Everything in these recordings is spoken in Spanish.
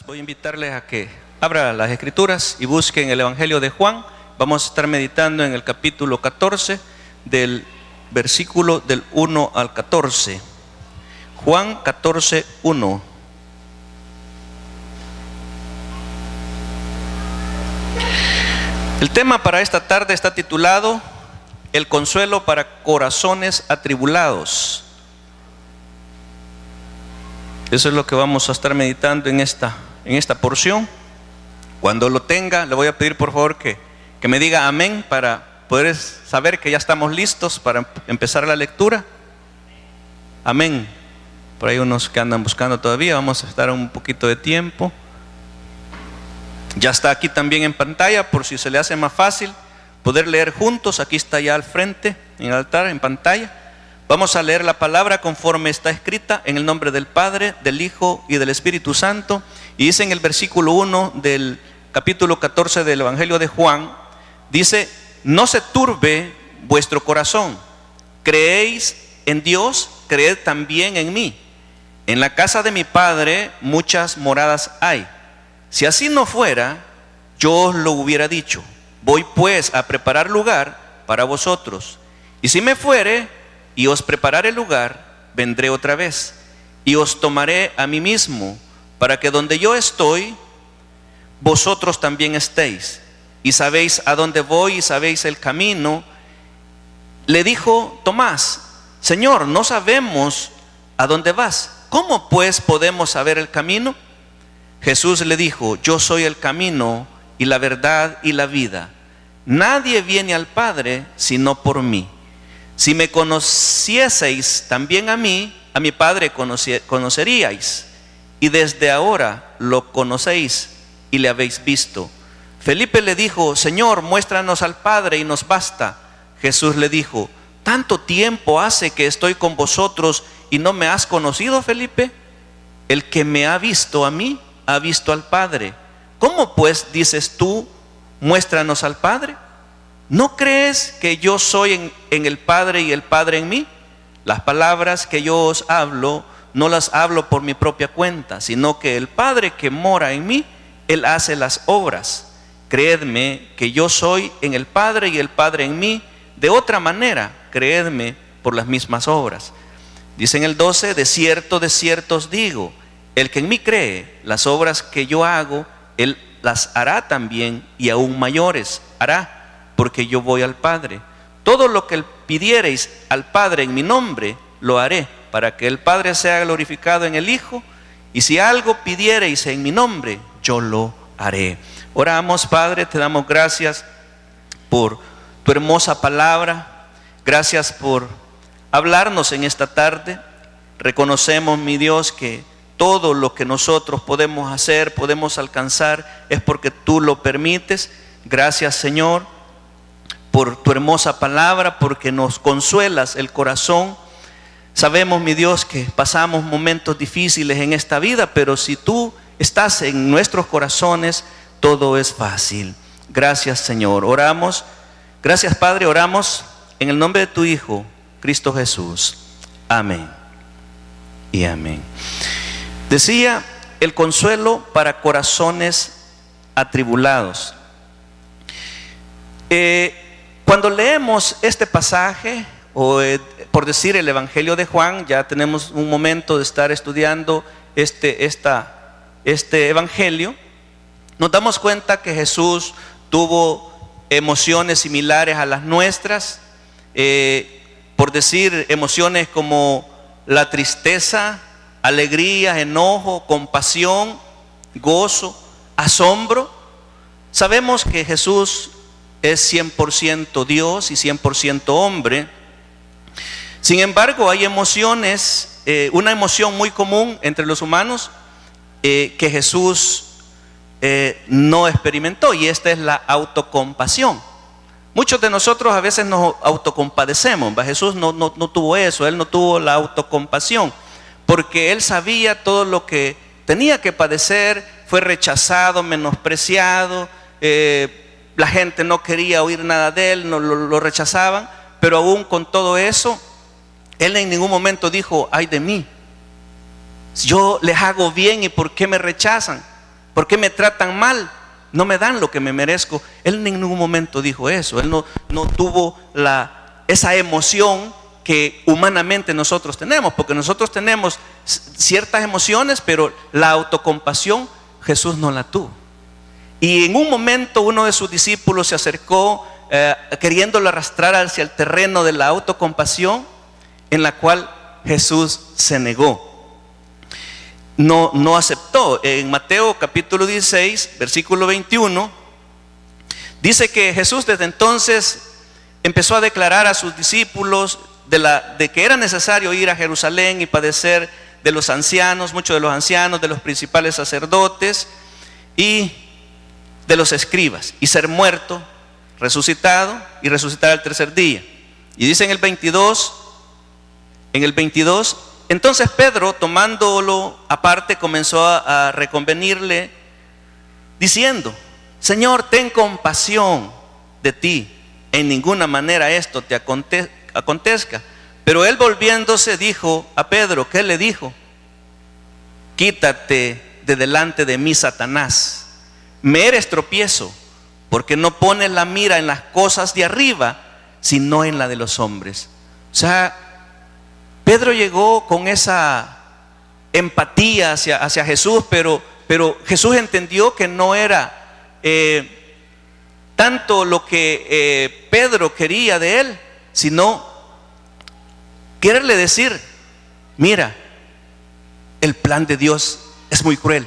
Voy a invitarles a que abran las Escrituras y busquen el Evangelio de Juan. Vamos a estar meditando en el capítulo 14, del versículo del 1 al 14. Juan 14, 1. El tema para esta tarde está titulado El consuelo para corazones atribulados. Eso es lo que vamos a estar meditando en esta porción. Cuando lo tenga, le voy a pedir por favor que me diga amén para poder saber que ya estamos listos para empezar la lectura. Amén. Por ahí unos que andan buscando todavía, vamos a estar un poquito de tiempo. Ya está aquí también en pantalla, por si se le hace más fácil poder leer juntos. Aquí está ya al frente, en el altar, en pantalla. Vamos a leer la palabra conforme está escrita, en el nombre del Padre, del Hijo y del Espíritu Santo. Y dice en el versículo 1 del capítulo 14 del Evangelio de Juan, dice: no se turbe vuestro corazón, creéis en Dios, creed también en mí. En la casa de mi Padre muchas moradas hay. Si así no fuera, yo os lo hubiera dicho. Voy pues a preparar lugar para vosotros. Y si me fuere y os prepararé lugar, vendré otra vez y os tomaré a mí mismo, para que donde yo estoy, vosotros también estéis. Y sabéis a dónde voy y sabéis el camino. Le dijo Tomás: Señor, no sabemos a dónde vas. ¿Cómo pues podemos saber el camino? Jesús le dijo: yo soy el camino y la verdad y la vida. Nadie viene al Padre sino por mí. Si me conocieseis también a mí, a mi Padre conoceríais. Y desde ahora lo conocéis y le habéis visto. Felipe le dijo: Señor, muéstranos al Padre y nos basta. Jesús le dijo: ¿tanto tiempo hace que estoy con vosotros y no me has conocido, Felipe? El que me ha visto a mí, ha visto al Padre. ¿Cómo pues dices tú, muéstranos al Padre? ¿No crees que yo soy en el Padre y el Padre en mí? Las palabras que yo os hablo, no las hablo por mi propia cuenta, sino que el Padre que mora en mí, Él hace las obras. Creedme que yo soy en el Padre y el Padre en mí. De otra manera, creedme por las mismas obras. Dice en el 12: de cierto os digo, el que en mí cree, las obras que yo hago, Él las hará también, y aún mayores hará, porque yo voy al Padre. Todo lo que pidiereis al Padre en mi nombre, lo haré, para que el Padre sea glorificado en el Hijo. Y si algo pidiereis en mi nombre, yo lo haré. Oramos. Padre, te damos gracias por tu hermosa palabra. Gracias por hablarnos en esta tarde. Reconocemos, mi Dios, que todo lo que nosotros podemos hacer, podemos alcanzar, es porque tú lo permites. Gracias, Señor, por tu hermosa palabra, porque nos consuelas el corazón. Sabemos, mi Dios, que pasamos momentos difíciles en esta vida, pero si tú estás en nuestros corazones, todo es fácil. Gracias, Señor. Oramos. Gracias, Padre. Oramos en el nombre de tu Hijo, Cristo Jesús. Amén y amén. Decía: el consuelo para corazones atribulados. Cuando leemos este pasaje, o por decir el Evangelio de Juan, ya tenemos un momento de estar estudiando este Evangelio, nos damos cuenta que Jesús tuvo emociones similares a las nuestras, por decir emociones como la tristeza, alegría, enojo, compasión, gozo, asombro. Sabemos que Jesús es 100% Dios y 100% hombre. Sin embargo, hay emociones, una emoción muy común entre los humanos que Jesús no experimentó, y esta es la autocompasión. Muchos de nosotros a veces nos autocompadecemos. Jesús no tuvo eso. Él no tuvo la autocompasión, porque Él sabía todo lo que tenía que padecer. Fue rechazado, menospreciado, la gente no quería oír nada de Él, no, lo rechazaban. Pero aún con todo eso, Él en ningún momento dijo: ay de mí, yo les hago bien y ¿por qué me rechazan? ¿Por qué me tratan mal? No me dan lo que me merezco. Él en ningún momento dijo eso. Él no tuvo esa emoción que humanamente nosotros tenemos, porque nosotros tenemos ciertas emociones, pero la autocompasión Jesús no la tuvo. Y en un momento uno de sus discípulos se acercó queriéndolo arrastrar hacia el terreno de la autocompasión, en la cual Jesús se negó. No aceptó. En Mateo capítulo 16, versículo 21, dice que Jesús desde entonces empezó a declarar a sus discípulos de que era necesario ir a Jerusalén y padecer de los ancianos, muchos de los ancianos, de los principales sacerdotes y de los escribas, y ser muerto, resucitado y resucitar al tercer día. Y dice en el 22, entonces Pedro, tomándolo aparte, comenzó a reconvenirle, diciendo: Señor, ten compasión de ti, en ninguna manera esto te acontezca. Pero él, volviéndose, dijo a Pedro, ¿qué le dijo? Quítate de delante de mí, Satanás. Me eres tropiezo, porque no pones la mira en las cosas de arriba, sino en la de los hombres. O sea, Pedro llegó con esa empatía hacia Jesús, pero Jesús entendió que no era tanto lo que Pedro quería de él, sino quererle decir: mira, el plan de Dios es muy cruel,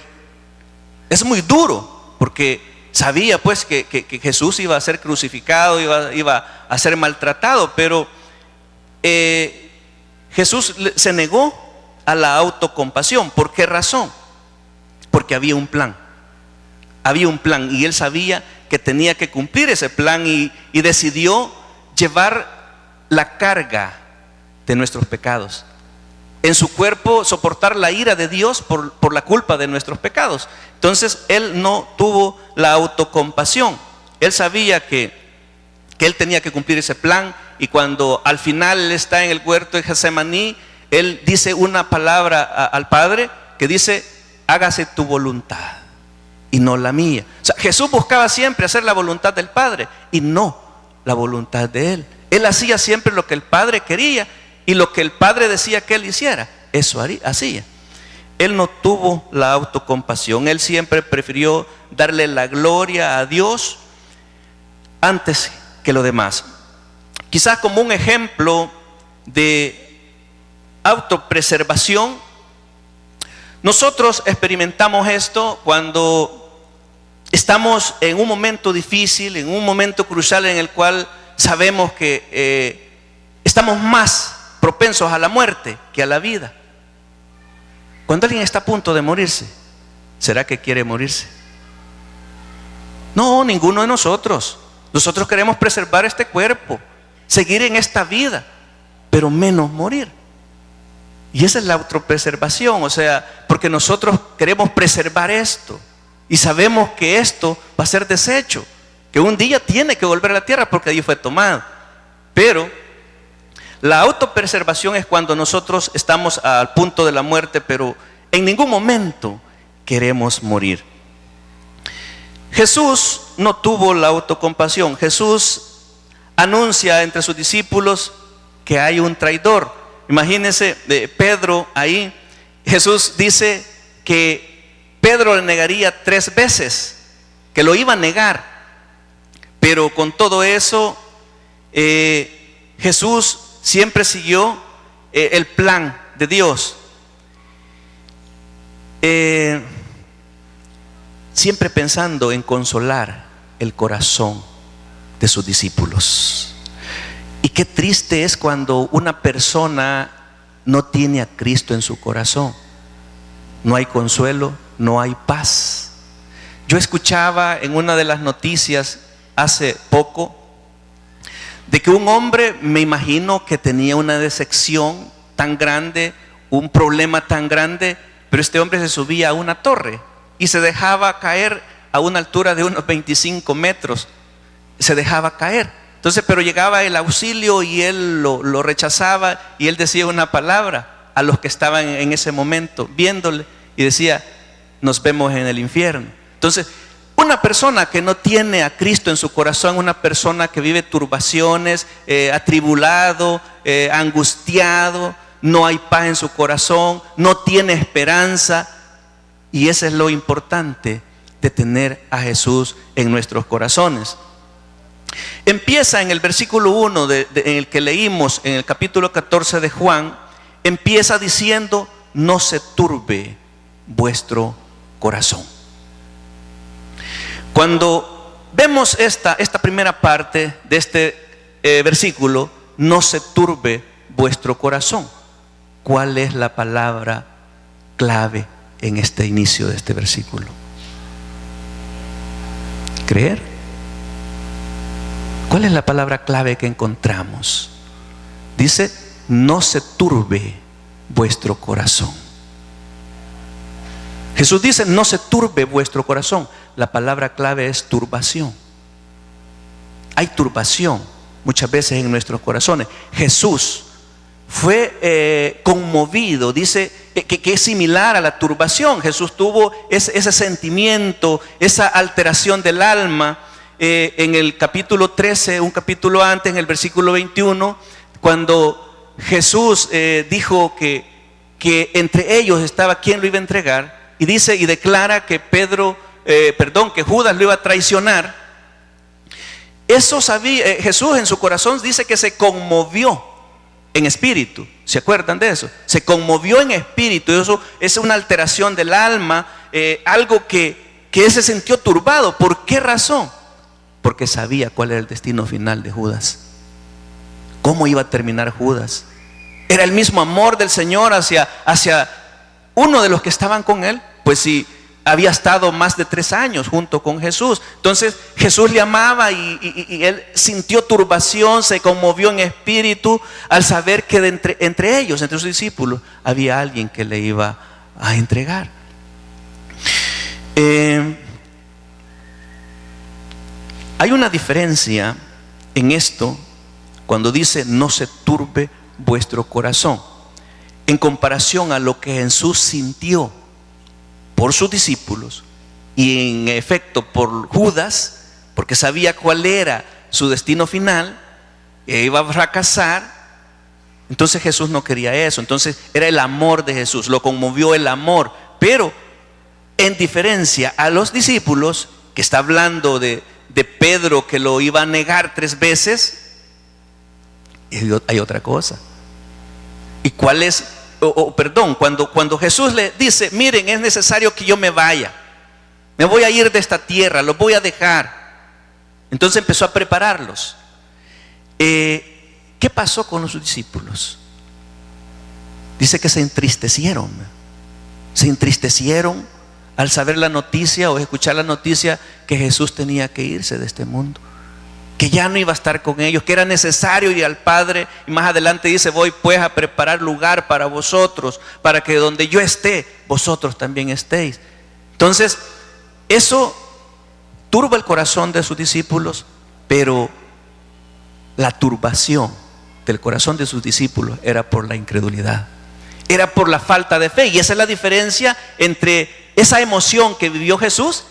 es muy duro, porque sabía pues que Jesús iba a ser crucificado, iba a ser maltratado, pero Jesús se negó a la autocompasión. ¿Por qué razón? Porque había un plan, y él sabía que tenía que cumplir ese plan, y decidió llevar la carga de nuestros pecados en su cuerpo, soportar la ira de Dios por la culpa de nuestros pecados. Entonces él no tuvo la autocompasión. Él sabía que él tenía que cumplir ese plan, y cuando al final él está en el huerto de Getsemaní, él dice una palabra al Padre que dice: hágase tu voluntad y no la mía. O sea, Jesús buscaba siempre hacer la voluntad del Padre y no la voluntad de él. Él hacía siempre lo que el Padre quería, y lo que el Padre decía que él hiciera, eso hacía. Él no tuvo la autocompasión. Él siempre prefirió darle la gloria a Dios antes que lo demás. Quizás como un ejemplo de autopreservación, nosotros experimentamos esto cuando estamos en un momento difícil, en un momento crucial en el cual sabemos que estamos más propensos a la muerte que a la vida. Cuando alguien está a punto de morirse, ¿será que quiere morirse? No, ninguno de nosotros. Nosotros queremos preservar este cuerpo, seguir en esta vida, pero menos morir. Y esa es la autopreservación, o sea, porque nosotros queremos preservar esto y sabemos que esto va a ser deshecho, que un día tiene que volver a la tierra porque allí fue tomado. Pero la autopreservación es cuando nosotros estamos al punto de la muerte, pero en ningún momento queremos morir. Jesús no tuvo la autocompasión. Jesús anuncia entre sus discípulos que hay un traidor. Imagínense Pedro ahí. Jesús dice que Pedro le negaría 3 veces, que lo iba a negar. Pero con todo eso, Jesús siempre siguió el plan de Dios, siempre pensando en consolar el corazón de sus discípulos. Y qué triste es cuando una persona no tiene a Cristo en su corazón. No hay consuelo, no hay paz. Yo escuchaba en una de las noticias hace poco de que un hombre, me imagino que tenía una decepción tan grande, un problema tan grande, pero este hombre se subía a una torre y se dejaba caer a una altura de unos 25 metros. Se dejaba caer. Entonces, pero llegaba el auxilio y él lo rechazaba, y él decía una palabra a los que estaban en ese momento viéndole, y decía: nos vemos en el infierno. Entonces, una persona que no tiene a Cristo en su corazón, una persona que vive turbaciones, atribulado, angustiado, no hay paz en su corazón, no tiene esperanza. Y eso es lo importante de tener a Jesús en nuestros corazones. Empieza en el versículo 1 en el que leímos en el capítulo 14 de Juan, empieza diciendo: no se turbe vuestro corazón. Cuando vemos esta primera parte de este versículo, no se turbe vuestro corazón, ¿cuál es la palabra clave en este inicio de este versículo? Creer. ¿Cuál es la palabra clave que encontramos? Dice: no se turbe vuestro corazón. Jesús dice: no se turbe vuestro corazón. La palabra clave es turbación. Hay turbación muchas veces en nuestros corazones. Jesús fue conmovido, dice que es similar a la turbación. Jesús tuvo ese sentimiento, esa alteración del alma. En el capítulo 13, un capítulo antes, en el versículo 21, cuando Jesús dijo que entre ellos estaba quien lo iba a entregar, y dice y declara que que Judas lo iba a traicionar. Eso sabía Jesús en su corazón, dice que se conmovió en espíritu. ¿Se acuerdan de eso? Se conmovió en espíritu. Eso es una alteración del alma, algo que él se sintió turbado. ¿Por qué razón? Porque sabía cuál era el destino final de Judas, cómo iba a terminar Judas. Era el mismo amor del Señor hacia uno de los que estaban con él, pues si había estado más de 3 años junto con Jesús. Entonces Jesús le amaba y él sintió turbación, se conmovió en espíritu al saber que entre ellos, entre sus discípulos, había alguien que le iba a entregar. Hay una diferencia en esto cuando dice: no se turbe vuestro corazón, en comparación a lo que Jesús sintió por sus discípulos y en efecto por Judas, porque sabía cuál era su destino final, iba a fracasar. Entonces Jesús no quería eso. Entonces era el amor de Jesús, lo conmovió el amor. Pero en diferencia a los discípulos, que está hablando de Pedro, que lo iba a negar 3 veces, hay otra cosa. ¿Y cuál es? Cuando Jesús le dice: miren, es necesario que yo me vaya, me voy a ir de esta tierra, los voy a dejar. Entonces empezó a prepararlos. ¿Qué pasó con los discípulos? Dice que se entristecieron al saber la noticia o escuchar la noticia que Jesús tenía que irse de este mundo, que ya no iba a estar con ellos, que era necesario ir al Padre. Y más adelante dice: voy pues a preparar lugar para vosotros, para que donde yo esté, vosotros también estéis. Entonces eso turba el corazón de sus discípulos, pero la turbación del corazón de sus discípulos era por la incredulidad, era por la falta de fe. Y esa es la diferencia entre esa emoción que vivió Jesús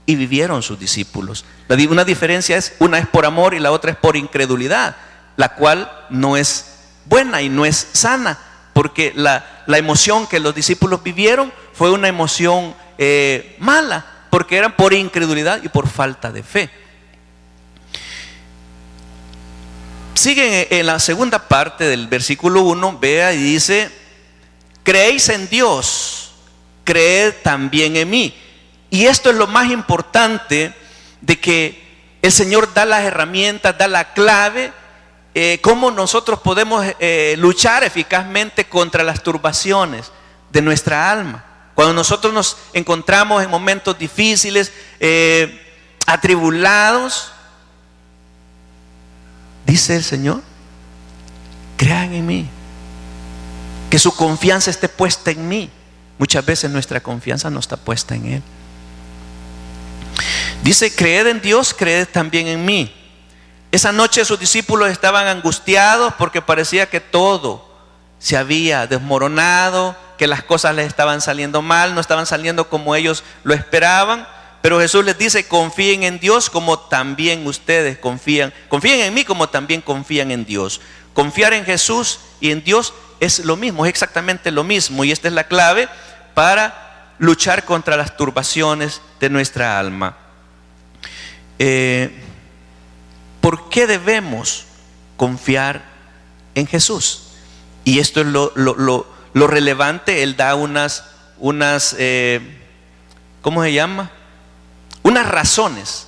y vivieron sus discípulos. Una diferencia es: una es por amor y la otra es por incredulidad, la cual no es buena y no es sana, porque la emoción que los discípulos vivieron fue una emoción mala, porque eran por incredulidad y por falta de fe. Sigue en la segunda parte del versículo 1, vea, y dice: creéis en Dios, creed también en mí. Y esto es lo más importante, de que el Señor da las herramientas, da la clave, cómo nosotros podemos luchar eficazmente contra las turbaciones de nuestra alma. Cuando nosotros nos encontramos en momentos difíciles, atribulados, dice el Señor: crean en mí, que su confianza esté puesta en mí. Muchas veces nuestra confianza no está puesta en Él. Dice: creed en Dios, creed también en mí. Esa noche sus discípulos estaban angustiados porque parecía que todo se había desmoronado, que las cosas les estaban saliendo mal, no estaban saliendo como ellos lo esperaban. Pero Jesús les dice: confíen en Dios como también ustedes confían en mí como también confían en Dios. Confiar en Jesús y en Dios es lo mismo, es exactamente lo mismo. Y esta es la clave para luchar contra las turbaciones de nuestra alma. ¿Por qué debemos confiar en Jesús? Y esto es lo relevante. Él da unas ¿cómo se llama? Unas razones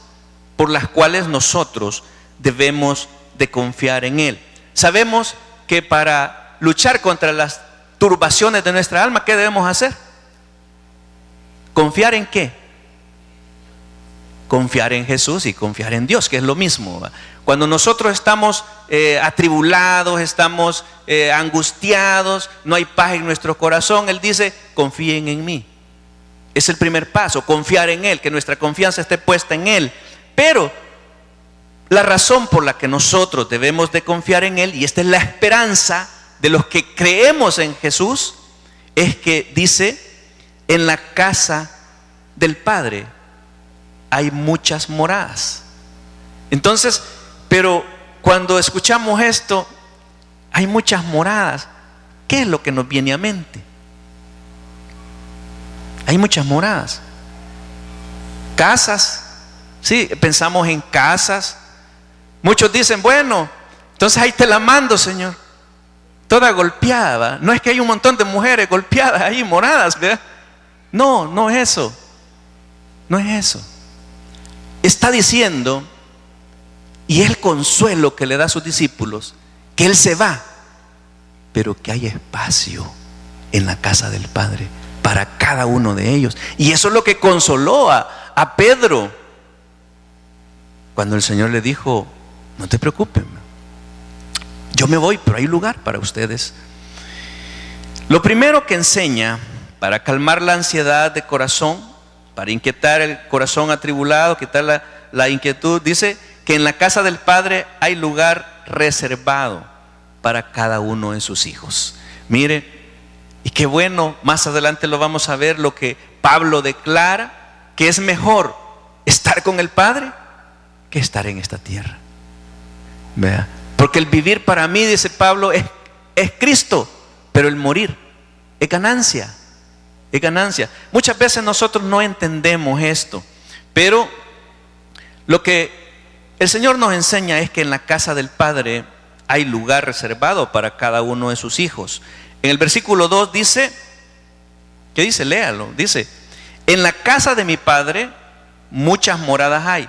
por las cuales nosotros debemos de confiar en Él. Sabemos que para luchar contra las turbaciones de nuestra alma, ¿qué debemos hacer? ¿Confiar en qué? Confiar en Jesús y confiar en Dios, que es lo mismo. Cuando nosotros estamos atribulados, estamos angustiados, no hay paz en nuestro corazón, Él dice: confíen en mí. Es el primer paso, confiar en Él, que nuestra confianza esté puesta en Él. Pero la razón por la que nosotros debemos de confiar en Él, y esta es la esperanza de los que creemos en Jesús, es que dice: en la casa del Padre hay muchas moradas. Entonces, pero cuando escuchamos esto, hay muchas moradas, ¿qué es lo que nos viene a mente? Hay muchas moradas. Casas, sí, pensamos en casas. Muchos dicen: bueno, entonces ahí te la mando, Señor, toda golpeada, ¿verdad? No es que hay un montón de mujeres golpeadas ahí, moradas, ¿verdad? No, no es eso. No es eso. Está diciendo, y es el consuelo que le da a sus discípulos, que Él se va, pero que hay espacio en la casa del Padre para cada uno de ellos. Y eso es lo que consoló a Pedro cuando el Señor le dijo: no te preocupes, yo me voy, pero hay lugar para ustedes. Lo primero que enseña para calmar la ansiedad de corazón, para inquietar el corazón atribulado, quitar la inquietud, dice que en la casa del Padre hay lugar reservado para cada uno de sus hijos. Mire, y qué bueno, más adelante lo vamos a ver, lo que Pablo declara, que es mejor estar con el Padre que estar en esta tierra. Vea, porque el vivir para mí, dice Pablo, es Cristo, pero el morir es ganancia. Es ganancia. Muchas veces nosotros no entendemos esto, pero lo que el Señor nos enseña es que en la casa del Padre hay lugar reservado para cada uno de sus hijos. En el versículo 2 dice, ¿qué dice? Léalo. Dice: en la casa de mi Padre muchas moradas hay.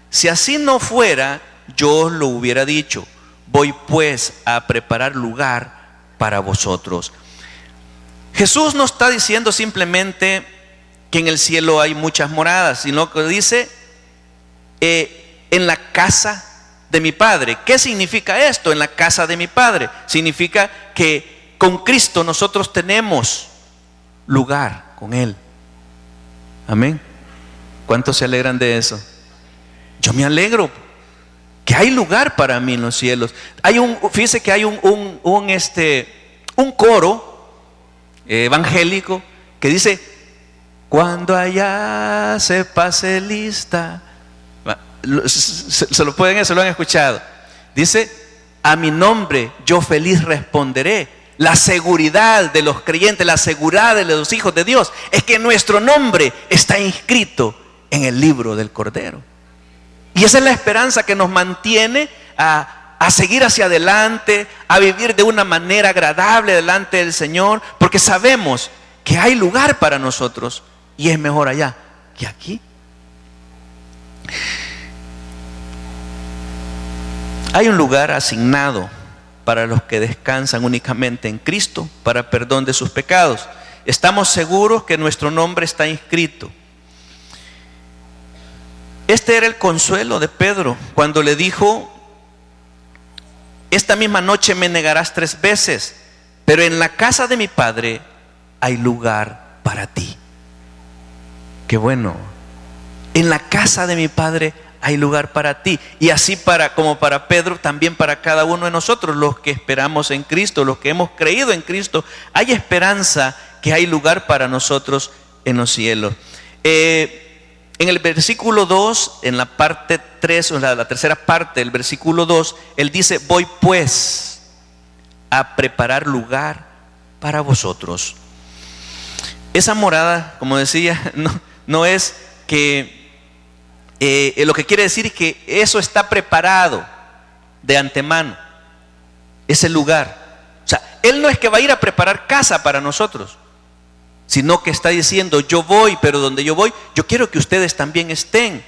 Si así no fuera, yo os lo hubiera dicho. Voy pues a preparar lugar para vosotros. Jesús no está diciendo simplemente que en el cielo hay muchas moradas, sino que dice: en la casa de mi Padre. ¿Qué significa esto? En la casa de mi Padre significa que con Cristo nosotros tenemos lugar con Él. Amén. ¿Cuántos se alegran de eso? Yo me alegro que hay lugar para mí en los cielos. Fíjese que hay un coro evangélico que dice: cuando allá se pase lista. Se lo han escuchado. Dice: a mi nombre yo feliz responderé. La seguridad de los creyentes, la seguridad de los hijos de Dios, es que nuestro nombre está inscrito en el libro del Cordero. Y esa es la esperanza que nos mantiene a seguir hacia adelante, a vivir de una manera agradable delante del Señor, porque sabemos que hay lugar para nosotros y es mejor allá que aquí. Hay un lugar asignado para los que descansan únicamente en Cristo, para perdón de sus pecados. Estamos seguros que nuestro nombre está inscrito. Este era el consuelo de Pedro cuando le dijo: esta misma noche me negarás 3 veces, pero en la casa de mi Padre hay lugar para ti. Qué bueno. En la casa de mi Padre hay lugar para ti. Y así como para Pedro, también para cada uno de nosotros, los que esperamos en Cristo, los que hemos creído en Cristo, hay esperanza que hay lugar para nosotros en los cielos. En el versículo 2, en la parte 3, o la tercera parte del versículo 2, Él dice: voy pues a preparar lugar para vosotros. Esa morada, como decía, no es que lo que quiere decir es que eso está preparado de antemano, ese lugar. O sea, Él no es que va a ir a preparar casa para nosotros, sino que está diciendo: yo voy, pero donde yo voy, yo quiero que ustedes también estén.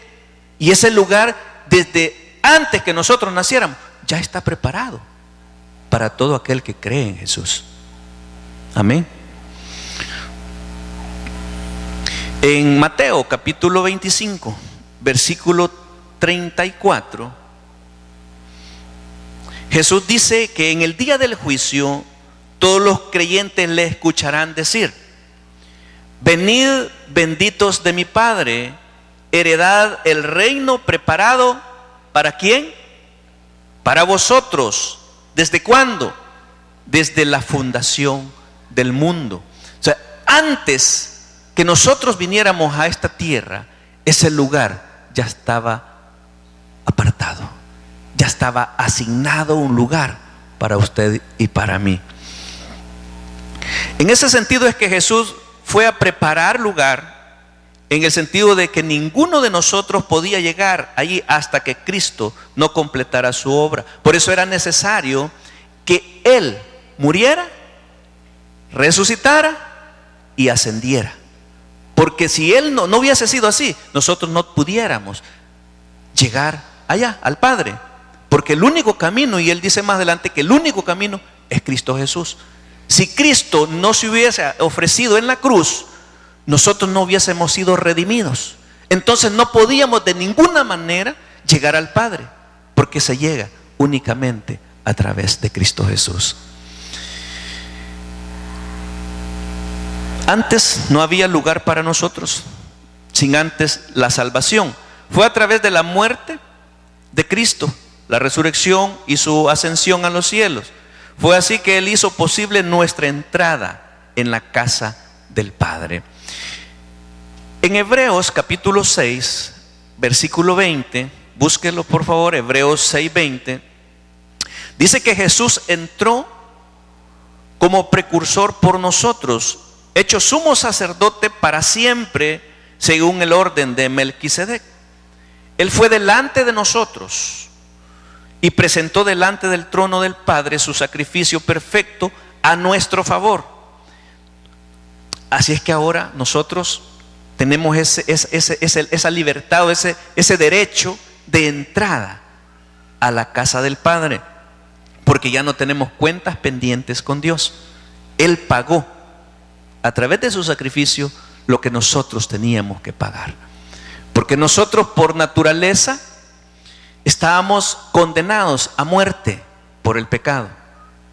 Y ese lugar, desde antes que nosotros naciéramos, ya está preparado para todo aquel que cree en Jesús. Amén. En Mateo capítulo 25, versículo 34, Jesús dice que en el día del juicio todos los creyentes le escucharán decir: venid, benditos de mi Padre, heredad el reino preparado ¿para quién? Para vosotros. ¿Desde cuándo? Desde la fundación del mundo. O sea, antes que nosotros viniéramos a esta tierra, ese lugar ya estaba apartado, ya estaba asignado un lugar para usted y para mí. En ese sentido es que Jesús fue a preparar lugar, en el sentido de que ninguno de nosotros podía llegar allí hasta que Cristo no completara su obra. Por eso era necesario que Él muriera, resucitara y ascendiera. Porque si Él no hubiese sido así, nosotros no pudiéramos llegar allá, al Padre. Porque el único camino, y Él dice más adelante que el único camino es Cristo Jesús. Si Cristo no se hubiese ofrecido en la cruz, nosotros no hubiésemos sido redimidos. Entonces no podíamos de ninguna manera llegar al Padre, porque se llega únicamente a través de Cristo Jesús. Antes no había lugar para nosotros, sin antes la salvación. Fue a través de la muerte de Cristo, la resurrección y su ascensión a los cielos. Fue así que Él hizo posible nuestra entrada en la casa del Padre. En Hebreos capítulo 6, versículo 20, búsquelo por favor, Hebreos 6, 20, dice que Jesús entró como precursor por nosotros, hecho sumo sacerdote para siempre, según el orden de Melquisedec. Él fue delante de nosotros y presentó delante del trono del Padre su sacrificio perfecto a nuestro favor. Así es que ahora nosotros tenemos esa libertad o ese derecho de entrada a la casa del Padre, porque ya no tenemos cuentas pendientes con Dios. Él pagó a través de su sacrificio lo que nosotros teníamos que pagar, porque nosotros por naturaleza estábamos condenados a muerte por el pecado,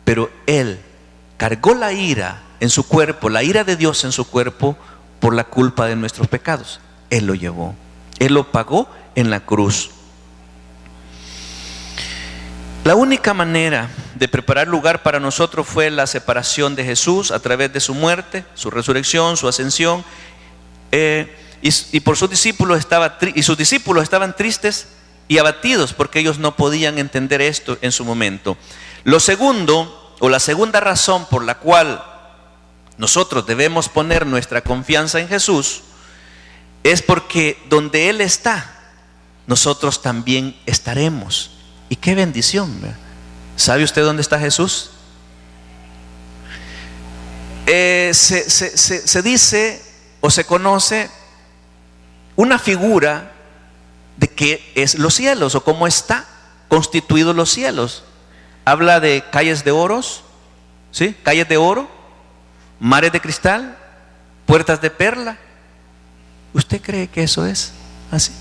pero Él cargó la ira en su cuerpo, la ira de Dios en su cuerpo por la culpa de nuestros pecados. Él lo llevó, Él lo pagó en la cruz. La única manera de preparar lugar para nosotros fue la separación de Jesús a través de su muerte, su resurrección, su ascensión. Y por sus discípulos sus discípulos estaban tristes y abatidos porque ellos no podían entender esto en su momento. Lo segundo, o la segunda razón por la cual nosotros debemos poner nuestra confianza en Jesús, es porque donde Él está, nosotros también estaremos. Y qué bendición, ¿verdad? ¿Sabe usted dónde está Jesús? Se dice o se conoce una figura de qué es los cielos o cómo está constituidos los cielos. Habla de calles de oros, ¿sí? Calles de oro, mares de cristal, puertas de perla. ¿Usted cree que eso es así?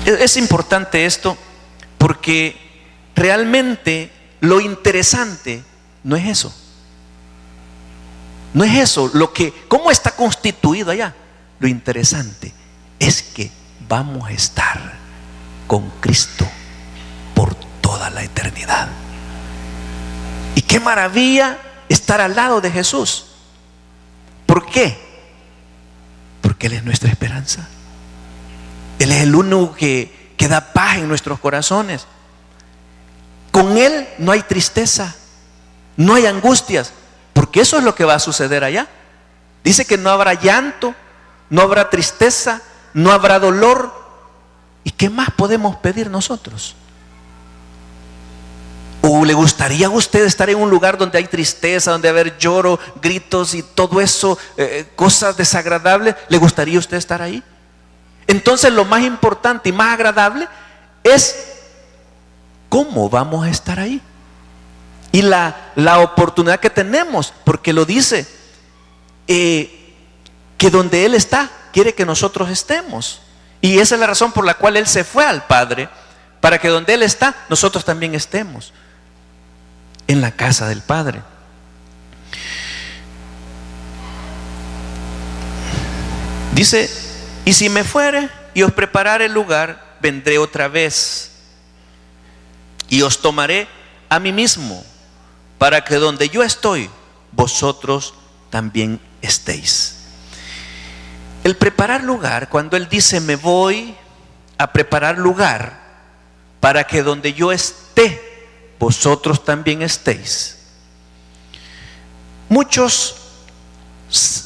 Es importante esto porque realmente lo interesante no es eso. No es eso, cómo está constituido allá. Lo interesante es que vamos a estar con Cristo por toda la eternidad. Y qué maravilla estar al lado de Jesús. ¿Por qué? porque Él es nuestra esperanza. Él es el único que da paz en nuestros corazones. Con Él no hay tristeza, no hay angustias, porque eso es lo que va a suceder allá. Dice que no habrá llanto, no habrá tristeza, no habrá dolor. ¿Y qué más podemos pedir nosotros? ¿O le gustaría a usted estar en un lugar donde hay tristeza, donde hay lloro, gritos y todo eso, cosas desagradables? ¿Le gustaría a usted estar ahí? Entonces lo más importante y más agradable es cómo vamos a estar ahí. Y la oportunidad que tenemos, porque lo dice, que donde Él está, quiere que nosotros estemos. Y esa es la razón por la cual Él se fue al Padre, para que donde Él está, nosotros también estemos en la casa del Padre. Dice: y si me fuere y os preparare el lugar, vendré otra vez y os tomaré a mí mismo, para que donde yo estoy, vosotros también estéis. El preparar lugar, cuando Él dice me voy a preparar lugar para que donde yo esté, vosotros también estéis. Muchos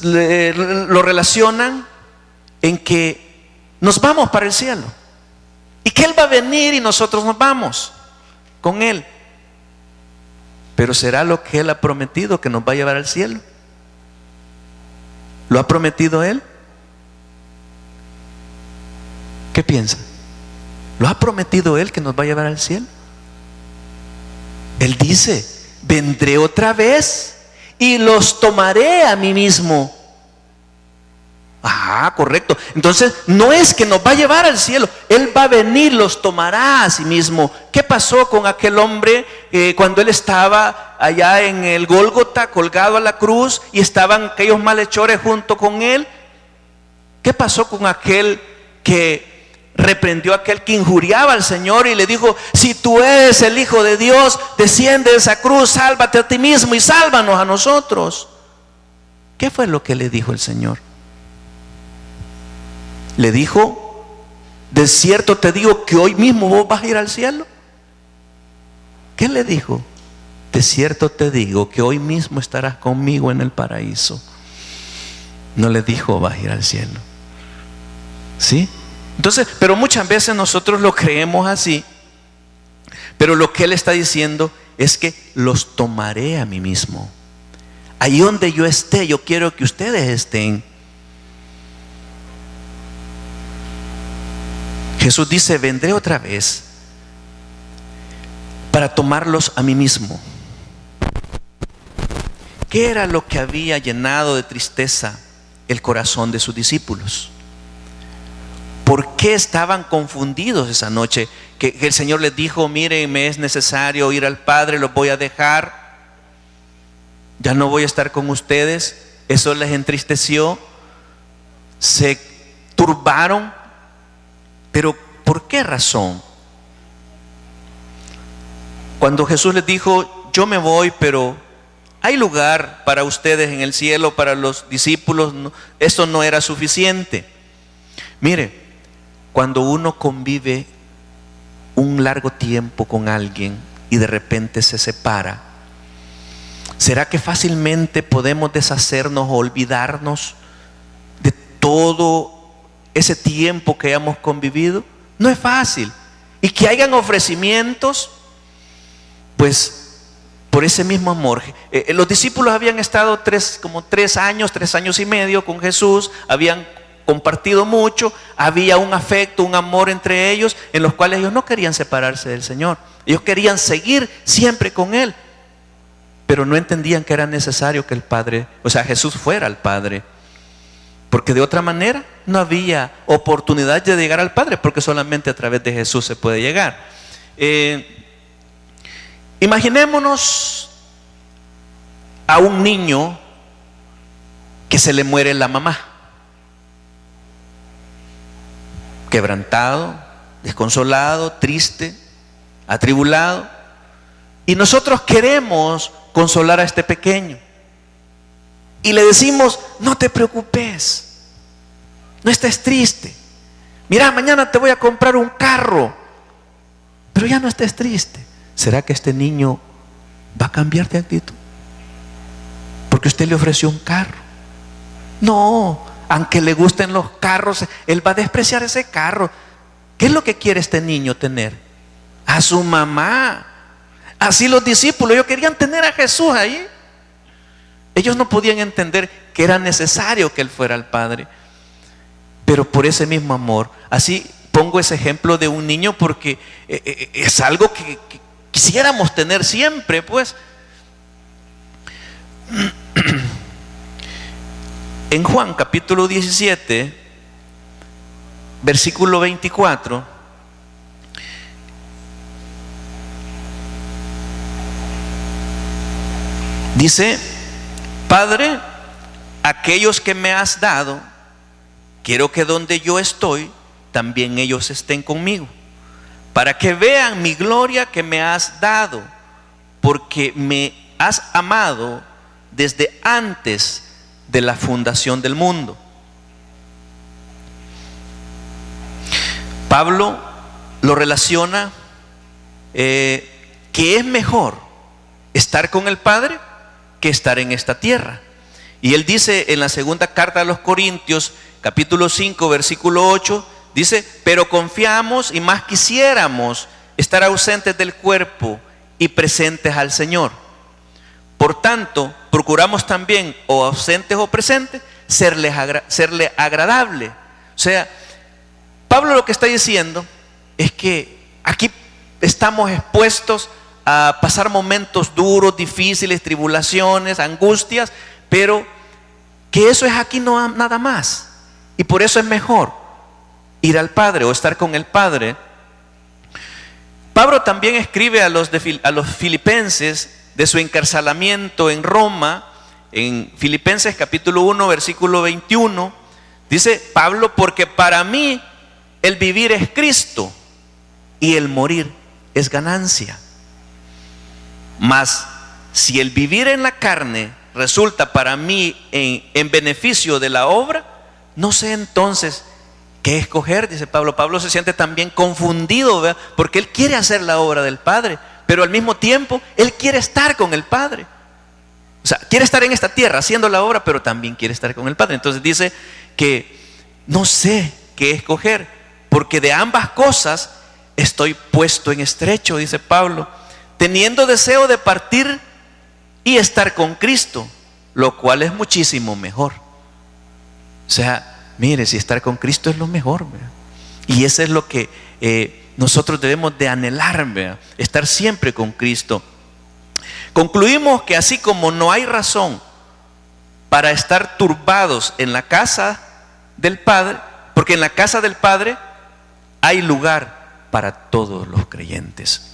lo relacionan en que nos vamos para el cielo y que Él va a venir y nosotros nos vamos con Él. Pero ¿será lo que Él ha prometido, que nos va a llevar al cielo? ¿Lo ha prometido Él? ¿Qué piensa? ¿Lo ha prometido Él que nos va a llevar al cielo? Él dice: vendré otra vez y los tomaré a mí mismo. Ah, correcto. Entonces no es que nos va a llevar al cielo, Él va a venir, los tomará a sí mismo. ¿Qué pasó con aquel hombre cuando él estaba allá en el Gólgota, colgado a la cruz, y estaban aquellos malhechores junto con él? ¿Qué pasó con aquel que reprendió a aquel que injuriaba al Señor y le dijo: si tú eres el Hijo de Dios, desciende de esa cruz, sálvate a ti mismo y sálvanos a nosotros? ¿Qué fue lo que le dijo el Señor? Le dijo: de cierto te digo que hoy mismo vos vas a ir al cielo. ¿Qué le dijo? De cierto te digo que hoy mismo estarás conmigo en el paraíso. No le dijo vas a ir al cielo. ¿Sí? Entonces, pero muchas veces nosotros lo creemos así. Pero lo que Él está diciendo es que los tomaré a mí mismo. Ahí donde yo esté, yo quiero que ustedes estén. Jesús dice: vendré otra vez para tomarlos a mí mismo. ¿Qué era lo que había llenado de tristeza el corazón de sus discípulos? ¿Por qué estaban confundidos esa noche? Que el Señor les dijo: miren, me es necesario ir al Padre, los voy a dejar, ya no voy a estar con ustedes. Eso les entristeció, se turbaron. Pero ¿por qué razón? Cuando Jesús les dijo: yo me voy, pero hay lugar para ustedes en el cielo, para los discípulos, eso no era suficiente. Mire, cuando uno convive un largo tiempo con alguien y de repente se separa, ¿será que fácilmente podemos deshacernos o olvidarnos de todo ese tiempo que hemos convivido? No es fácil. Y que hayan ofrecimientos, pues por ese mismo amor. Los discípulos habían estado como 3 años y medio con Jesús, habían compartido mucho, había un afecto, un amor entre ellos, en los cuales ellos no querían separarse del Señor. Ellos querían seguir siempre con Él, pero no entendían que era necesario que el Padre, o sea, Jesús fuera al Padre, porque de otra manera no había oportunidad de llegar al Padre, porque solamente a través de Jesús se puede llegar. Imaginémonos a un niño que se le muere la mamá, quebrantado, desconsolado, triste, atribulado, y nosotros queremos consolar a este pequeño y le decimos: no te preocupes, no estés triste. Mira, mañana te voy a comprar un carro, pero ya no estés triste. ¿Será que este niño va a cambiar de actitud? Porque usted le ofreció un carro. No, aunque le gusten los carros, él va a despreciar ese carro. ¿Qué es lo que quiere este niño tener? A su mamá. Así los discípulos, ellos querían tener a Jesús ahí. Ellos no podían entender que era necesario que Él fuera el Padre. Pero por ese mismo amor, así pongo ese ejemplo de un niño porque es algo que quisiéramos tener siempre, pues. En Juan capítulo 17, versículo 24, dice: Padre, aquellos que me has dado, quiero que donde yo estoy, también ellos estén conmigo, para que vean mi gloria que me has dado, porque me has amado desde antes de la fundación del mundo. Pablo lo relaciona que es mejor estar con el Padre que estar en esta tierra. Y él dice en la segunda carta a los Corintios, capítulo 5, versículo 8, dice: pero confiamos y más quisiéramos estar ausentes del cuerpo y presentes al Señor. Por tanto, procuramos también, o ausentes o presentes, serle agradable. O sea, Pablo lo que está diciendo es que aquí estamos expuestos a pasar momentos duros, difíciles, tribulaciones, angustias, pero que eso es aquí no nada más. Y por eso es mejor ir al Padre o estar con el Padre. Pablo también escribe a los filipenses de su encarcelamiento en Roma, en Filipenses capítulo 1, versículo 21, dice Pablo: porque para mí el vivir es Cristo y el morir es ganancia. Mas si el vivir en la carne resulta para mí en beneficio de la obra, no sé entonces qué escoger, dice Pablo. Pablo se siente también confundido, ¿verdad? Porque él quiere hacer la obra del Padre, pero al mismo tiempo él quiere estar con el Padre. O sea, quiere estar en esta tierra haciendo la obra, pero también quiere estar con el Padre. Entonces dice que no sé qué escoger, porque de ambas cosas estoy puesto en estrecho, dice Pablo, teniendo deseo de partir y estar con Cristo, lo cual es muchísimo mejor. O sea, mire, si estar con Cristo es lo mejor, ¿verdad? Y eso es lo que nosotros debemos de anhelar, ¿verdad? Estar siempre con Cristo. Concluimos que así como no hay razón para estar turbados en la casa del Padre, porque en la casa del Padre hay lugar para todos los creyentes.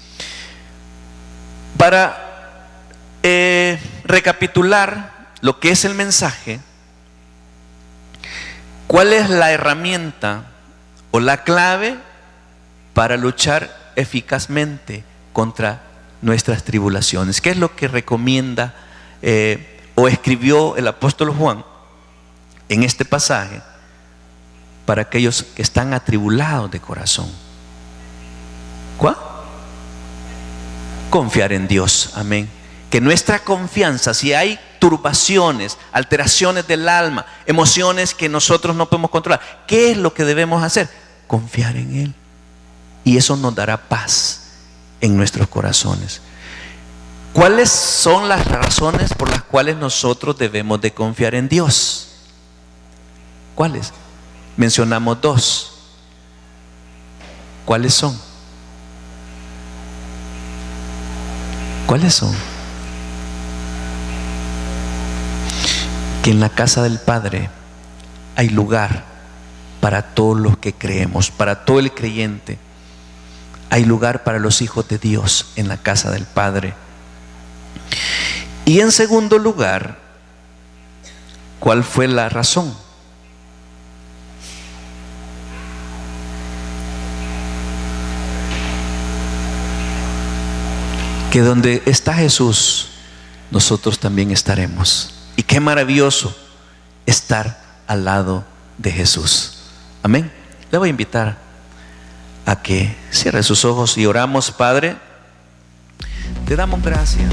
Para recapitular lo que es el mensaje, ¿cuál es la herramienta o la clave para luchar eficazmente contra nuestras tribulaciones? ¿Qué es lo que recomienda o escribió el apóstol Juan en este pasaje para aquellos que están atribulados de corazón? ¿Cuál? Confiar en Dios, amén. Que nuestra confianza, si hay turbaciones, alteraciones del alma, emociones que nosotros no podemos controlar, ¿qué es lo que debemos hacer? Confiar en Él. Y eso nos dará paz en nuestros corazones. ¿Cuáles son las razones por las cuales nosotros debemos de confiar en Dios? ¿Cuáles? Mencionamos dos. ¿Cuáles son? ¿Cuáles son? Que en la casa del Padre hay lugar para todos los que creemos, para todo el creyente. Hay lugar para los hijos de Dios en la casa del Padre. Y en segundo lugar, ¿cuál fue la razón? Que donde está Jesús, nosotros también estaremos. Y qué maravilloso estar al lado de Jesús. Amén. Le voy a invitar a que cierre sus ojos y oramos. Padre, te damos gracias.